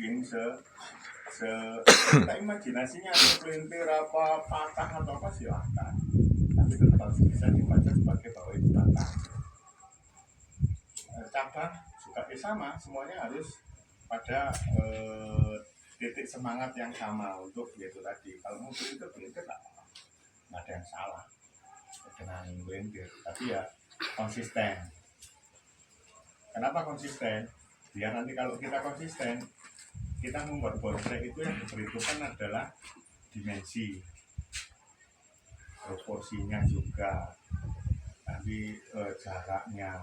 mungkin kita imajinasinya sepelintir apa patah atau apa silahkan, tapi tetap harus bisa dibaca sebagai bahwa itu patah. Cabang juga sama, semuanya harus pada titik semangat yang sama untuk yaitu tadi. Kalau mau belintir nggak ada yang salah dengan belintir, tapi ya konsisten. Kenapa konsisten? Biar nanti kalau kita konsisten, kita membuat bonsai itu yang diperhitungkan adalah dimensi, proporsinya juga, nanti jaraknya,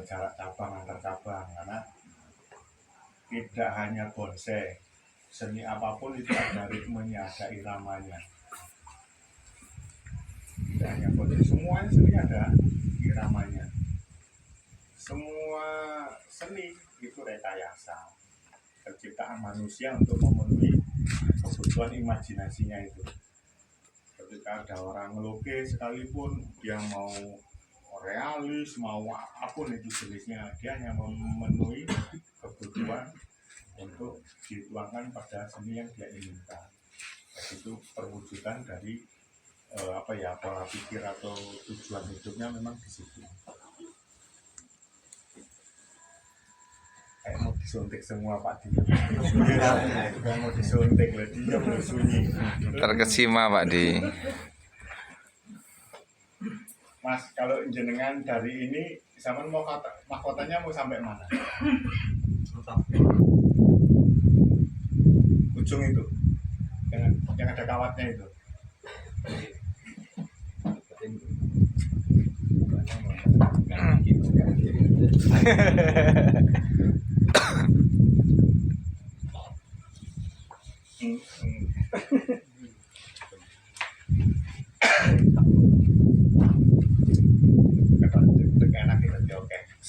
jarak cabang antar cabang, karena tidak hanya bonsai, seni apapun itu ada ritmenya, ada iramanya. Tidak hanya bonsai, semuanya seni ada iramanya. Semua seni itu rekayasa, penciptaan manusia untuk memenuhi kebutuhan imajinasinya itu. Ketika ada orang melukis sekalipun dia mau realis, mau apapun itu jenisnya, dia hanya memenuhi kebutuhan untuk dituangkan pada seni yang dia inginkan. Itu perwujudan dari pola pikir atau tujuan hidupnya memang di situ. Kayak mau disuntik semua Pak Di. Kayak mau disuntik lah, dia mau sunyi. Terkesima Pak Di. Mas, kalau jenengan dari ini, zaman mau mahkotanya mau sampai mana? Ujung itu, yang ada kawatnya itu.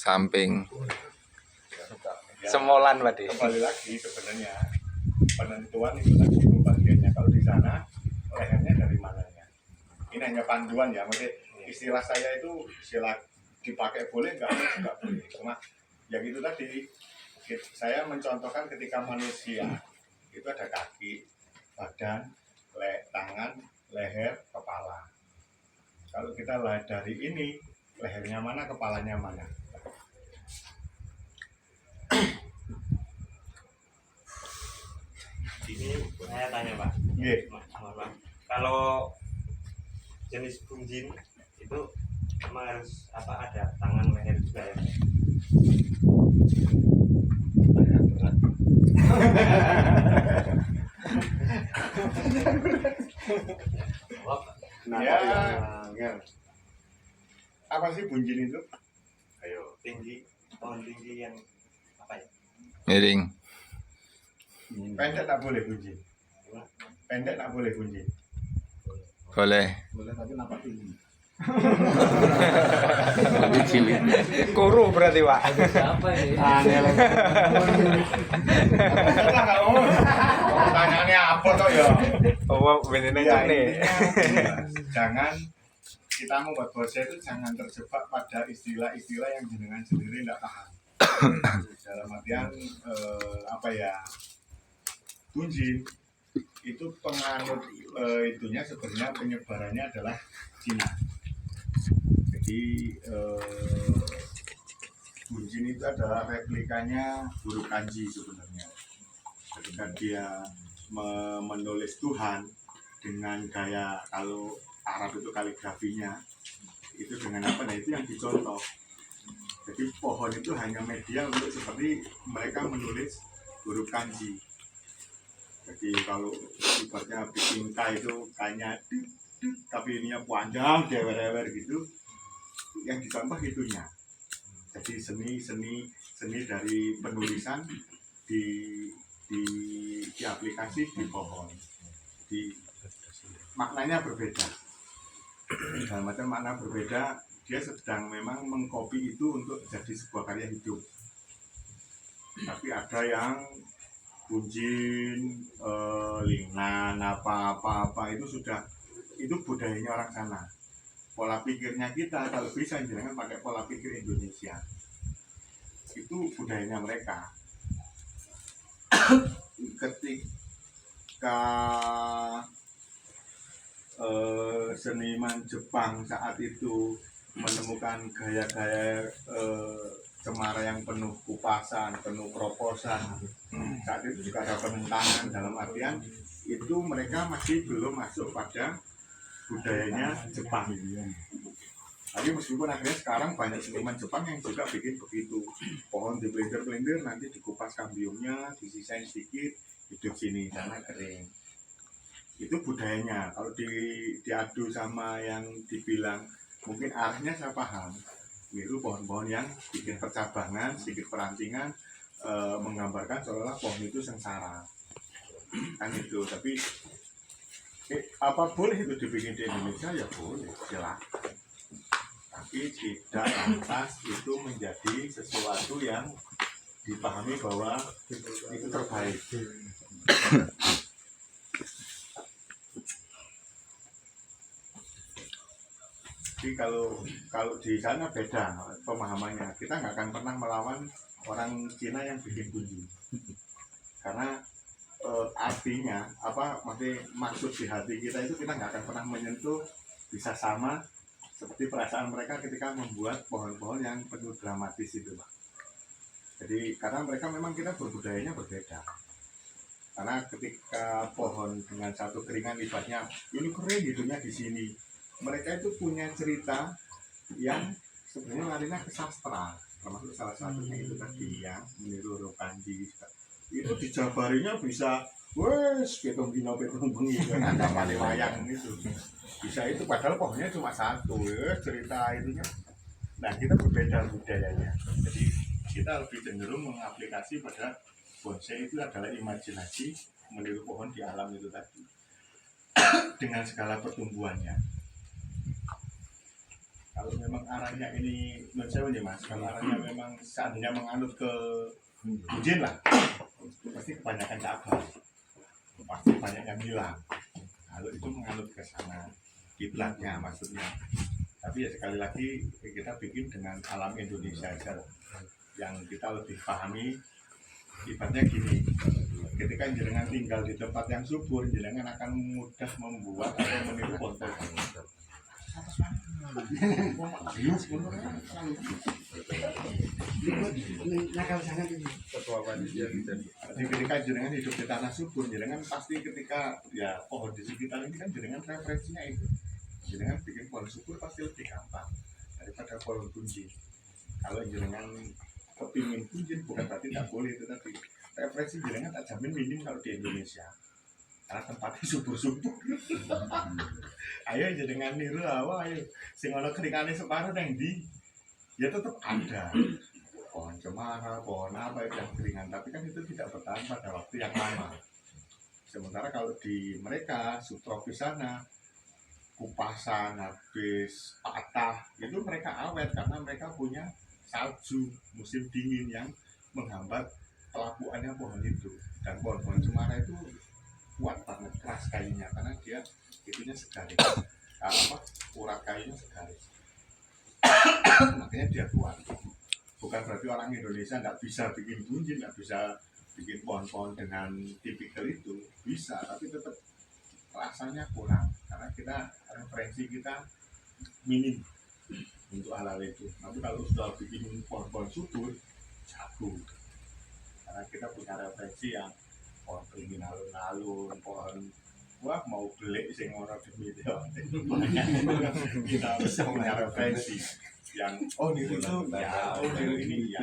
Samping Ya, semolan Pak Di. kembali lagi sebenarnya penentuan itu tadi bagiannya. Kalau di sana lehernya dari mananya? Ini hanya panduan ya, maksudnya istilah saya itu istilah dipakai boleh nggak boleh. Cuma ya gitu tadi, saya mencontohkan ketika manusia itu ada kaki, badan, tangan, leher, kepala. Kalau kita lihat dari ini, lehernya mana, kepalanya mana? Ini saya tanya Pak. Yeah. Kalau jenis bunjin itu memang harus ada tangan leher juga ya? Ya, apa sih bunjin itu? Ayo tinggi, pohon tinggi yang apa ya? Miring. Pendek tak boleh bunjin. Pendek tak boleh bunjin. Boleh. Boleh tapi nampak tinggi. Lebih cilik. Kuru berarti Pak. Siapa ini? Pertanyaannya apa toh ya? Oh, bener Ya, nih. intinya, jangan kita membuat bonsai itu jangan terjebak pada istilah-istilah yang jenengan sendiri tidak paham. Dalam artian bunjin itu penganut itunya sebenarnya penyebarannya adalah Cina. Jadi bunjin itu adalah replikanya huruf kanji sebenarnya. Ketika dia menulis Tuhan dengan gaya, kalau Arab itu kaligrafinya itu dengan apa? Nah itu yang dicontoh. Jadi pohon itu hanya media untuk seperti mereka menulis huruf kanji. Jadi kalau ibaratnya bikin K itu kayaknya tapi ininya panjang, dewer-dewer gitu, yang dicontoh itunya. Jadi seni dari penulisan di aplikasi di pohon. Jadi maknanya berbeda. Dalam macam makna berbeda, dia sedang memang mengcopy itu untuk jadi sebuah karya hidup. Tapi ada yang bunjin, lingnan, apa itu budayanya orang sana. Pola pikirnya kita kalau bisa jangan pakai pola pikir Indonesia. Itu budayanya mereka. ketika seniman Jepang saat itu menemukan gaya-gaya cemara yang penuh kupasan, penuh proposan, saat itu juga ada penentangan, dalam artian itu mereka masih belum masuk pada budayanya Jepang. Tapi meskipun akhirnya sekarang banyak seniman Jepang yang juga bikin begitu, pohon dipelintir-pelintir, nanti dikupas kambiumnya, disisain sedikit, hidup sini, sana kering. Itu budayanya. Kalau diadu sama yang dibilang mungkin arahnya saya paham, itu pohon-pohon yang bikin percabangan, sedikit perantingan, menggambarkan seolah-olah pohon itu sengsara, kan itu. Tapi apa boleh itu dibikin di Indonesia? Ya boleh, silakan. Tapi tidak lantas itu menjadi sesuatu yang dipahami bahwa itu terbaik. Jadi kalau di sana beda pemahamannya. Kita nggak akan pernah melawan orang Cina yang bikin kunci, karena artinya apa, maksud di hati kita itu kita nggak akan pernah menyentuh bisa sama seperti perasaan mereka ketika membuat pohon-pohon yang penuh dramatis itu, Pak. Jadi karena mereka memang kita berbudayanya berbeda. Karena ketika pohon dengan satu keringan ibaratnya ini kering hidupnya di sini, mereka itu punya cerita yang sebenarnya larinya ke sastra, termasuk salah satunya itu tadi yang meniru Rokanji. Itu dijabarinya bisa wes petong dino petong bengi kan ada wayang itu bisa itu, padahal pohonnya cuma satu cerita itunya. Nah kita berbeda budayanya, jadi kita lebih cenderung mengaplikasi pada bonsai itu adalah imajinasi meniru pohon di alam itu tadi dengan segala pertumbuhannya. Kalau memang arahnya ini menurut saya nih Mas, kalau arahnya memang seandainya menganut ke Bujin lah, pasti kebanyakan cabang, pasti banyak yang hilang. Kalau itu menganut ke sana, kiblatnya maksudnya. Tapi ya sekali lagi kita bikin dengan alam Indonesia aja lah, yang kita lebih pahami. Ibaratnya gini, ketika jenengan tinggal di tempat yang subur, jenengan akan mudah membuat atau meniru konten. Jadi ketika jenengan hidup di tanah subur, jenengan pasti ketika ya pohon di sekitar ini kan jenengan referensinya itu, jenengan bikin pohon subur pasti lebih gampang daripada pohon kunci. Kalau jenengan kepingin kunci bukan berarti tidak boleh, itu tadi referensi jenengan tak jamin minim kalau di Indonesia karena tempatnya subur-subur. Ayo jenengan niru awal, ayo sing ana keringane separuh nang ndi ya tetap ada pohon cemara, pohon apa itu yang keringan, tapi kan itu tidak bertahan pada waktu yang lama. Sementara kalau di mereka subtropis sana kupasan habis patah itu mereka awet karena mereka punya salju musim dingin yang menghambat pelapuannya pohon itu. Dan pohon-pohon cemara itu kuat banget, keras kayunya karena dia itunya segaris, urat kayunya segaris. Makanya dia kuat. Bukan berarti orang Indonesia nggak bisa bikin kunci, nggak bisa bikin pohon-pohon dengan tipikal itu, bisa, tapi tetap rasanya kurang karena kita referensi kita minim untuk hal-hal itu. Tapi kalau sudah bikin pohon-pohon subur, jago, karena kita punya referensi yang pohon beringin alun-alun, pohon wah mau beli sing ora demi dia. Kita harus punya referensi yang oh di situ ya, oh di ini ya.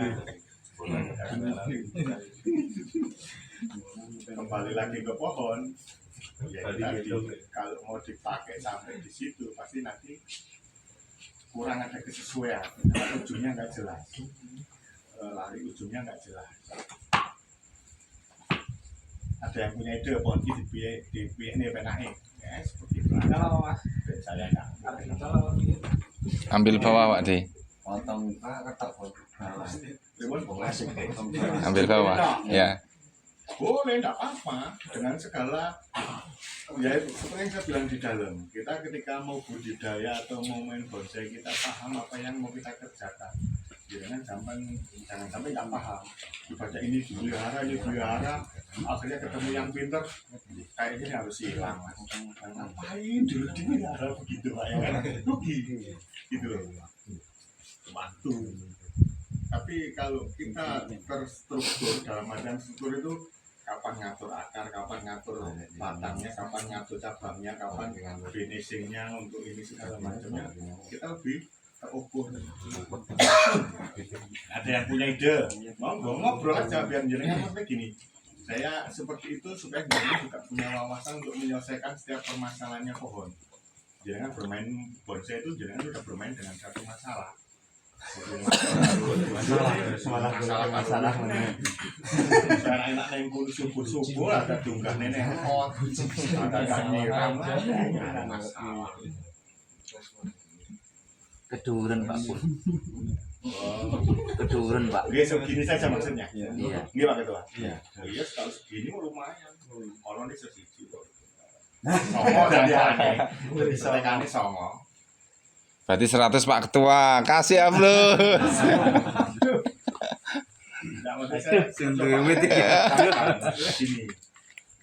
Kembali lagi ke pohon, ya tadi kalau mau dipakai sampai di situ pasti nanti kurang ada kesesuaian, ujungnya nggak jelas, lari ujungnya nggak jelas. Ada yang punya ide pohon di ini penai, ya seperti itu. Kalau mas, saya nggak. Ambil bawah Pak Di. potong ketok Ambil bawah. Ya. Boleh, tidak apa dengan segala ya seperti yang saya bilang di dalam, kita ketika mau budidaya atau mau main bonsai kita paham apa yang mau kita kerjakan, jangan sampai nggak paham. dibaca ini dipelihara, akhirnya ketemu yang pinter, kayaknya ini harus hilang mas. Ngapain dulu dipelihara begitu pak ya kan? Rugi gitu loh. Waktu. Tapi kalau kita terstruktur dalam artian struktur itu kapan ngatur akar, kapan ngatur batangnya, kapan ngatur cabangnya, kapan finishingnya untuk ini segala macamnya, kita lebih terukur. Ada yang punya ide, ngobrol aja biar jenengan sampai gini. Saya seperti itu supaya jenengan juga punya wawasan untuk menyelesaikan setiap permasalahannya pohon. Jenengan bermain bonsai itu jenengan sudah bermain dengan satu masalah. Masalah sekarang enak neng pun subuh ada dunggah nenek hot, ada nyiram, ada masalah. Keduren Pak Pur. Keduren Pak. Oke, segini saja maksudnya. Iya. Ini Pak Ketua. Iya. Iya, kalau segini lumayan. Kalau ini sesiji kok. Songo dari aneh. Jadi selekane songo. Berarti 100 Pak Ketua. Kasih aplaus. Enggak maksud saya. Gini.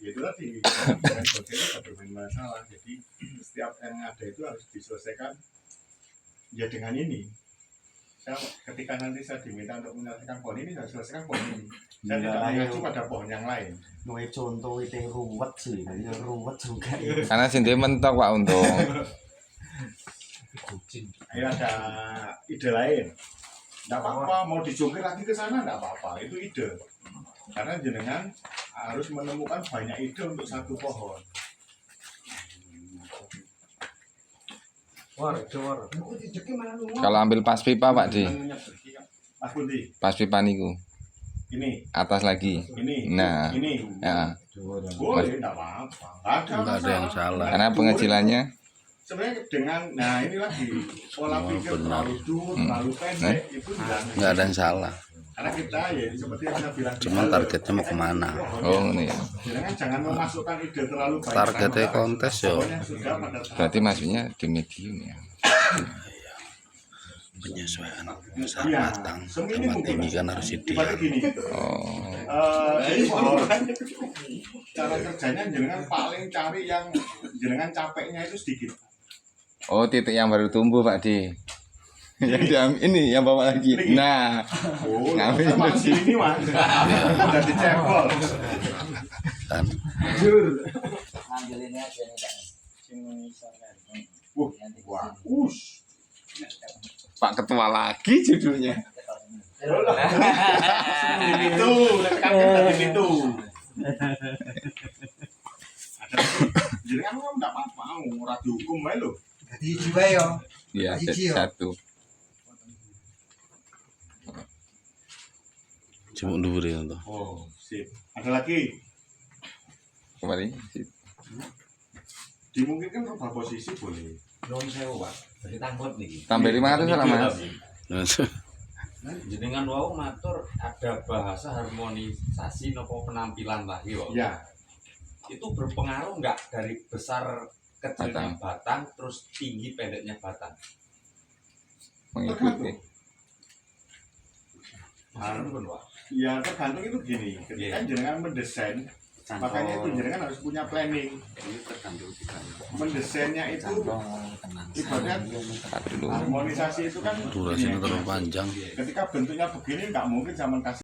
Itu tadi bermain bonsai itu bermain masalah. Jadi setiap yang ada itu harus diselesaikan ya dengan ini. Saya ketika nanti saya diminta untuk menyelesaikan pohon ini, saya selesaikan pohon ini. Saya tidak mengacu pada pohon yang lain. Nuwe contoh itu ruwet sih, ruwet juga. Karena sini mentok Pak Untung. Ayo ada ide lain. Tidak apa-apa, mau dijungkir lagi ke sana tidak apa-apa, itu ide. Karena jenengan harus menemukan banyak ide untuk satu pohon. Kalau ambil pas pipa Pak Di, Mas Budi, pas pipa niku. ini, Atas lagi. ini, Nah, ini. ya. Boleh, tidak apa-apa. Nggak ada yang salah. Karena pengecilannya Sebenarnya dengan, nah ini lagi pola pikir terlalu dur, terlalu pendek itu nggak ada yang salah, karena kita ya seperti yang saya bilang cuma targetnya mau kemana. oh ini. jangan memasukkan ide terlalu banyak. Targetnya kontes yo, Pokoknya sudah pada tahap Berarti maksudnya di medium ya. penyesuaian Iya, usaha matang. semini Tempat mungkin. ini kan harus Ibaratnya ideal. gini, Oh. ini pohon, cara kerjanya jenengan paling cari yang jenengan capeknya itu sedikit. Oh, titik yang baru tumbuh Pak Di. Yang ini yang bawa lagi. Nah, Oh, Ngambil sama di sini mas, udah dicebol. Kan Ngambil ini aja nih Kak. Wah, Pak Ketua lagi judulnya. di pintu, tekan di pintu. Jenengan kan nggak apa-apa, ora dihukum ae lho. Jadi juga ya. Iya, Hiji, ya. satu. cuma dulu ya tuh. Oh, sip. Ada lagi? Kemarin Dimungkinkan rubah posisi boleh. Nuwun sewu, Pak. Jadi tangkut niki. tambah 500 lah Mas. Jenengan wau matur ada bahasa harmonisasi nopo penampilan lagi kok. Ya, Itu berpengaruh enggak dari besar kecilnya batang terus tinggi pendeknya batang? Mengikuti. Harus pun, Pak. ya tergantung itu gini. Ketika jenengan mendesain, makanya itu jenengan harus punya planning. Mendesainnya itu ibaratnya Dulu. harmonisasi itu kan Durasinya gini, terlalu panjang. ketika bentuknya begini nggak mungkin zaman kasih